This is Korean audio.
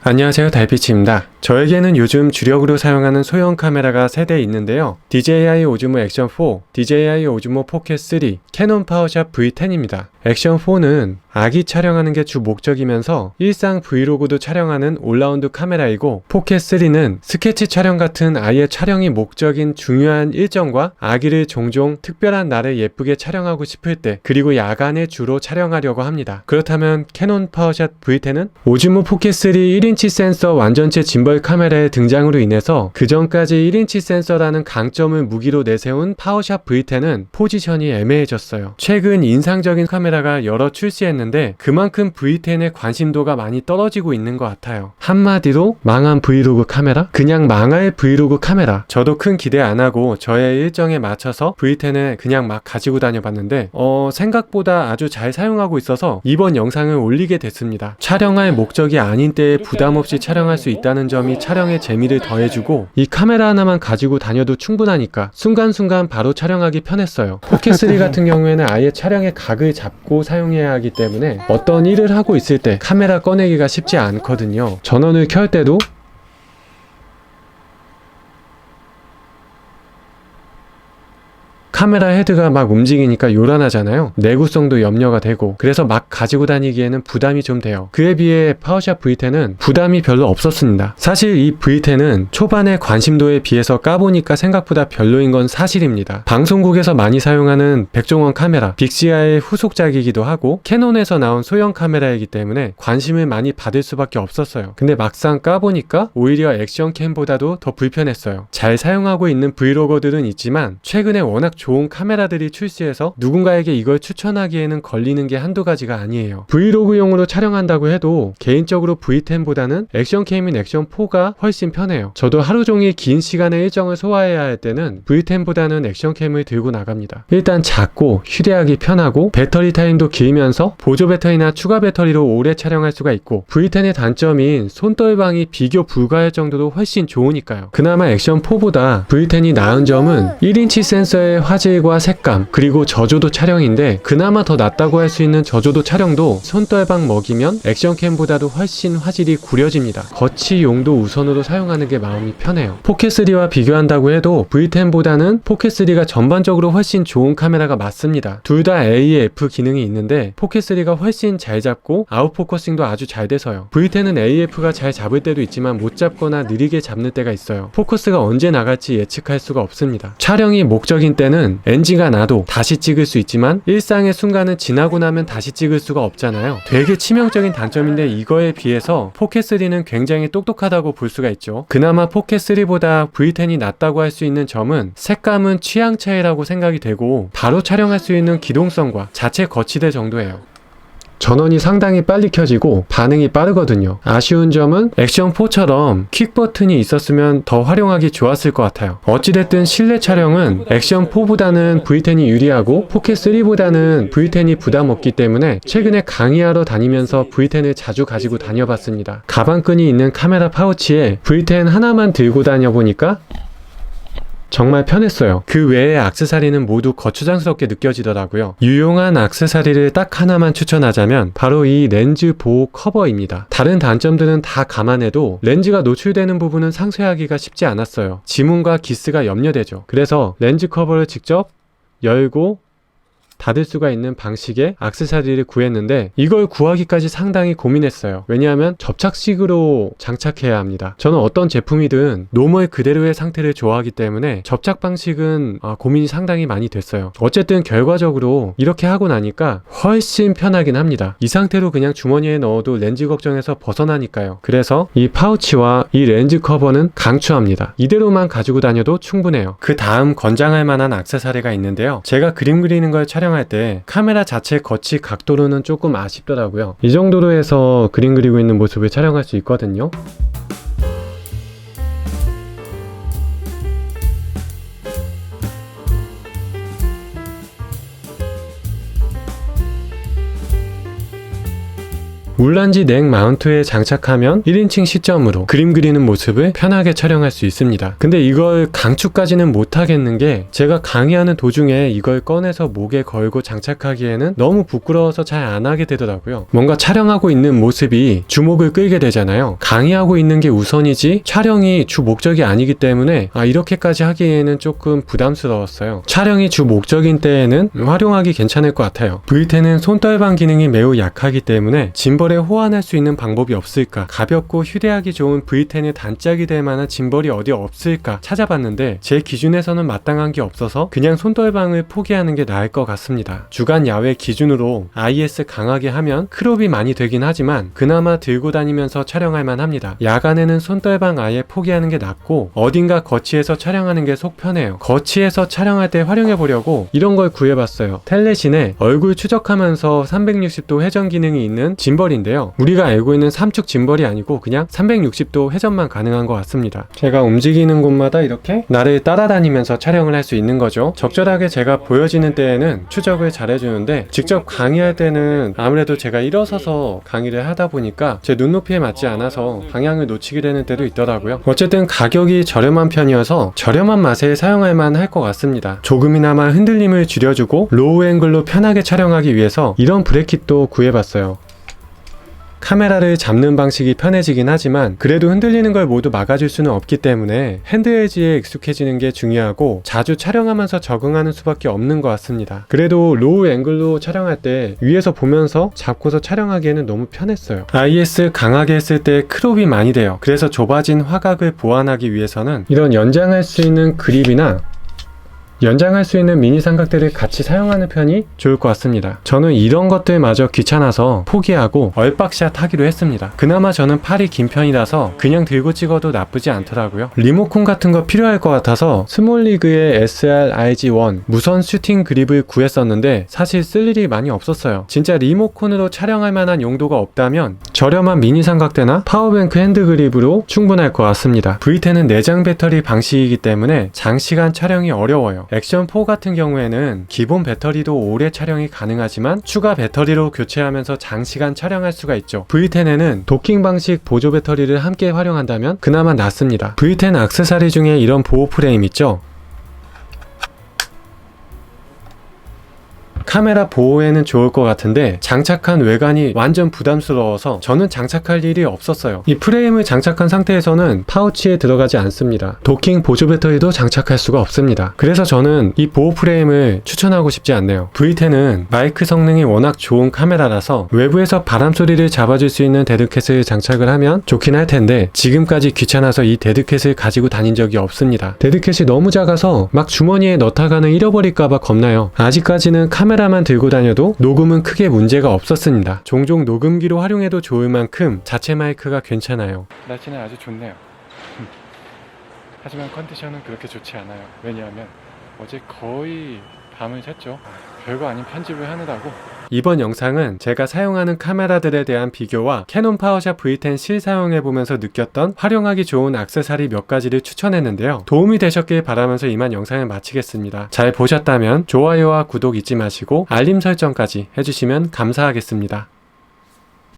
안녕하세요, 달빛입니다. 저에게는 요즘 주력으로 사용하는 소형 카메라가 3대 있는데요. DJI 오즈모 액션 4, DJI 오즈모 포켓 3, 캐논 파워샵 V10입니다. 액션 4는 아기 촬영하는 게 주 목적이면서 일상 브이로그도 촬영하는 올라운드 카메라이고, 포켓 3는 스케치 촬영 같은 아예 촬영이 목적인 중요한 일정과 아기를 종종 특별한 날에 예쁘게 촬영하고 싶을 때, 그리고 야간에 주로 촬영하려고 합니다. 그렇다면 캐논 파워샵 V10은 오즈모 포켓 3 1인치 센서 완전체 짐벌 카메라의 등장으로 인해서 그전까지 1인치 센서라는 강점을 무기로 내세운 파워샵 V10은 포지션이 애매해졌어요. 최근 인상적인 카메라가 여러 출시했는데 그만큼 V10의 관심도가 많이 떨어지고 있는 것 같아요. 한마디로 망한 브이로그 카메라? 그냥 망할 브이로그 카메라. 저도 큰 기대 안 하고 저의 일정에 맞춰서 V10을 그냥 막 가지고 다녀봤는데 생각보다 아주 잘 사용하고 있어서 이번 영상을 올리게 됐습니다. 촬영할 목적이 아닌 때에 부담 없이 촬영할 수 있다는 점이 촬영의 재미를 더해주고, 이 카메라 하나만 가지고 다녀도 충분하니까 순간순간 바로 촬영하기 편했어요. 포켓3 같은 경우에는 아예 촬영의 각을 잡고 사용해야 하기 때문에 어떤 일을 하고 있을 때 카메라 꺼내기가 쉽지 않거든요. 전원을 켤 때도 카메라 헤드가 막 움직이니까 요란하잖아요. 내구성도 염려가 되고, 그래서 막 가지고 다니기에는 부담이 좀 돼요. 그에 비해 파워샵 V10은 부담이 별로 없었습니다. 사실 이 V10은 초반에 관심도에 비해서 까보니까 생각보다 별로인 건 사실입니다. 방송국에서 많이 사용하는 백종원 카메라, 빅시아의 후속작이기도 하고 캐논에서 나온 소형 카메라이기 때문에 관심을 많이 받을 수밖에 없었어요. 근데 막상 까보니까 오히려 액션캠보다도 더 불편했어요. 잘 사용하고 있는 브이로거들은 있지만 최근에 워낙 좋은 카메라들이 출시해서 누군가에게 이걸 추천하기에는 걸리는 게 한두 가지가 아니에요. 브이로그용으로 촬영한다고 해도 개인적으로 V10보다는 액션캠인 액션4가 훨씬 편해요. 저도 하루 종일 긴 시간의 일정을 소화해야 할 때는 V10보다는 액션캠을 들고 나갑니다. 일단 작고 휴대하기 편하고 배터리 타임도 길면서 보조 배터리나 추가 배터리로 오래 촬영할 수가 있고, V10의 단점인 손떨방이 비교 불가할 정도로 훨씬 좋으니까요. 그나마 액션4보다 V10이 나은 점은 1인치 센서의 화질과 색감, 그리고 저조도 촬영인데, 그나마 더 낫다고 할 수 있는 저조도 촬영도 손떨방 먹이면 액션캠보다도 훨씬 화질이 구려집니다. 거치용도 우선으로 사용하는 게 마음이 편해요. 포켓3와 비교한다고 해도 V10보다는 포켓3가 전반적으로 훨씬 좋은 카메라가 맞습니다. 둘 다 AF 기능이 있는데 포켓3가 훨씬 잘 잡고 아웃포커싱도 아주 잘 돼서요. V10은 AF가 잘 잡을 때도 있지만 못 잡거나 느리게 잡는 때가 있어요. 포커스가 언제 나갈지 예측할 수가 없습니다. 촬영이 목적인 때는 NG가 나도 다시 찍을 수 있지만 일상의 순간은 지나고 나면 다시 찍을 수가 없잖아요. 되게 치명적인 단점인데, 이거에 비해서 포켓3는 굉장히 똑똑하다고 볼 수가 있죠. 그나마 포켓3보다 V10이 낫다고 할 수 있는 점은 색감은 취향 차이라고 생각이 되고, 바로 촬영할 수 있는 기동성과 자체 거치대 정도예요. 전원이 상당히 빨리 켜지고 반응이 빠르거든요. 아쉬운 점은 액션4처럼 퀵 버튼이 있었으면 더 활용하기 좋았을 것 같아요. 어찌됐든 실내 촬영은 액션4보다는 V10이 유리하고 포켓3보다는 V10이 부담 없기 때문에 최근에 강의하러 다니면서 V10을 자주 가지고 다녀봤습니다. 가방끈이 있는 카메라 파우치에 V10 하나만 들고 다녀보니까 정말 편했어요. 그 외의 액세서리는 모두 거추장스럽게 느껴지더라고요. 유용한 액세서리를 딱 하나만 추천하자면 바로 이 렌즈 보호 커버입니다. 다른 단점들은 다 감안해도 렌즈가 노출되는 부분은 상쇄하기가 쉽지 않았어요. 지문과 기스가 염려되죠. 그래서 렌즈 커버를 직접 열고 닫을 수가 있는 방식의 액세서리를 구했는데, 이걸 구하기까지 상당히 고민했어요. 왜냐하면 접착식으로 장착해야 합니다. 저는 어떤 제품이든 노멀 그대로의 상태를 좋아하기 때문에 접착 방식은 고민이 상당히 많이 됐어요. 어쨌든 결과적으로 이렇게 하고 나니까 훨씬 편하긴 합니다. 이 상태로 그냥 주머니에 넣어도 렌즈 걱정에서 벗어나니까요. 그래서 이 파우치와 이 렌즈 커버는 강추합니다. 이대로만 가지고 다녀도 충분해요. 그 다음 권장할 만한 액세서리가 있는데요. 제가 그림 그리는 걸 촬영할 때 카메라 자체 거치 각도로는 조금 아쉽더라고요. 이 정도로 해서 그림 그리고 있는 모습을 촬영할 수 있거든요. 울란지 넥 마운트에 장착하면 1인칭 시점으로 그림 그리는 모습을 편하게 촬영할 수 있습니다. 근데 이걸 강추까지는 못하겠는 게 제가 강의하는 도중에 이걸 꺼내서 목에 걸고 장착하기에는 너무 부끄러워서 잘 안 하게 되더라고요. 뭔가 촬영하고 있는 모습이 주목을 끌게 되잖아요. 강의하고 있는 게 우선이지 촬영이 주 목적이 아니기 때문에 이렇게까지 하기에는 조금 부담스러웠어요. 촬영이 주 목적인 때에는 활용하기 괜찮을 것 같아요. V10은 손떨방 기능이 매우 약하기 때문에 짐벌에 호환할 수 있는 방법이 없을까, 가볍고 휴대하기 좋은 V10의 단짝이 될 만한 짐벌이 어디 없을까 찾아봤는데 제 기준에서는 마땅한 게 없어서 그냥 손떨방을 포기하는 게 나을 것 같습니다. 주간 야외 기준으로 IS 강하게 하면 크롭이 많이 되긴 하지만 그나마 들고 다니면서 촬영할 만합니다. 야간에는 손떨방 아예 포기하는 게 낫고 어딘가 거치해서 촬영하는 게 속 편해요. 거치해서 촬영할 때 활용해보려고 이런 걸 구해봤어요. 텔레신에 얼굴 추적하면서 360도 회전 기능이 있는 짐벌인데요. 우리가 알고 있는 삼축 짐벌이 아니고 그냥 360도 회전만 가능한 것 같습니다. 제가 움직이는 곳마다 이렇게 나를 따라다니면서 촬영을 할 수 있는 거죠. 적절하게 제가 보여지는 때에는 추적을 잘 해주는데 직접 강의할 때는 아무래도 제가 일어서서 강의를 하다 보니까 제 눈높이에 맞지 않아서 방향을 놓치게 되는 때도 있더라고요. 어쨌든 가격이 저렴한 편이어서 저렴한 맛에 사용할 만할 것 같습니다. 조금이나마 흔들림을 줄여주고 로우 앵글로 편하게 촬영하기 위해서 이런 브레킷도 구해봤어요. 카메라를 잡는 방식이 편해지긴 하지만 그래도 흔들리는 걸 모두 막아줄 수는 없기 때문에 핸드헬지에 익숙해지는 게 중요하고 자주 촬영하면서 적응하는 수밖에 없는 것 같습니다. 그래도 로우 앵글로 촬영할 때 위에서 보면서 잡고서 촬영하기에는 너무 편했어요. IS 강하게 했을 때 크롭이 많이 돼요. 그래서 좁아진 화각을 보완하기 위해서는 이런 연장할 수 있는 그립이나 연장할 수 있는 미니 삼각대를 같이 사용하는 편이 좋을 것 같습니다. 저는 이런 것들마저 귀찮아서 포기하고 얼박샷 하기로 했습니다. 그나마 저는 팔이 긴 편이라서 그냥 들고 찍어도 나쁘지 않더라고요. 리모컨 같은 거 필요할 것 같아서 스몰리그의 SR-IG1 무선 슈팅 그립을 구했었는데 사실 쓸 일이 많이 없었어요. 진짜 리모컨으로 촬영할 만한 용도가 없다면 저렴한 미니 삼각대나 파워뱅크 핸드 그립으로 충분할 것 같습니다. V10은 내장 배터리 방식이기 때문에 장시간 촬영이 어려워요. 액션4 같은 경우에는 기본 배터리도 오래 촬영이 가능하지만 추가 배터리로 교체하면서 장시간 촬영할 수가 있죠. V10에는 도킹 방식 보조 배터리를 함께 활용한다면 그나마 낫습니다. V10 액세서리 중에 이런 보호 프레임 있죠? 카메라 보호에는 좋을 것 같은데 장착한 외관이 완전 부담스러워서 저는 장착할 일이 없었어요. 이 프레임을 장착한 상태에서는 파우치에 들어가지 않습니다. 도킹 보조 배터리도 장착할 수가 없습니다. 그래서 저는 이 보호 프레임을 추천하고 싶지 않네요. V10은 마이크 성능이 워낙 좋은 카메라라서 외부에서 바람 소리를 잡아줄 수 있는 데드캣을 장착을 하면 좋긴 할 텐데 지금까지 귀찮아서 이 데드캣을 가지고 다닌 적이 없습니다. 데드캣이 너무 작아서 막 주머니에 넣다가는 잃어버릴까봐 겁나요. 아직까지는 카메라만 들고 다녀도 녹음은 크게 문제가 없었습니다. 종종 녹음기로 활용해도 좋을 만큼 자체 마이크가 괜찮아요. 날씨는 아주 좋네요. 하지만 컨디션은 그렇게 좋지 않아요. 왜냐하면 어제 거의 밤을 샜죠. 별거 아닌 편집을 하느라고. 이번 영상은 제가 사용하는 카메라들에 대한 비교와 캐논 파워샷 V10 실사용해보면서 느꼈던 활용하기 좋은 액세서리 몇 가지를 추천했는데요. 도움이 되셨길 바라면서 이만 영상을 마치겠습니다. 잘 보셨다면 좋아요와 구독 잊지 마시고 알림 설정까지 해주시면 감사하겠습니다.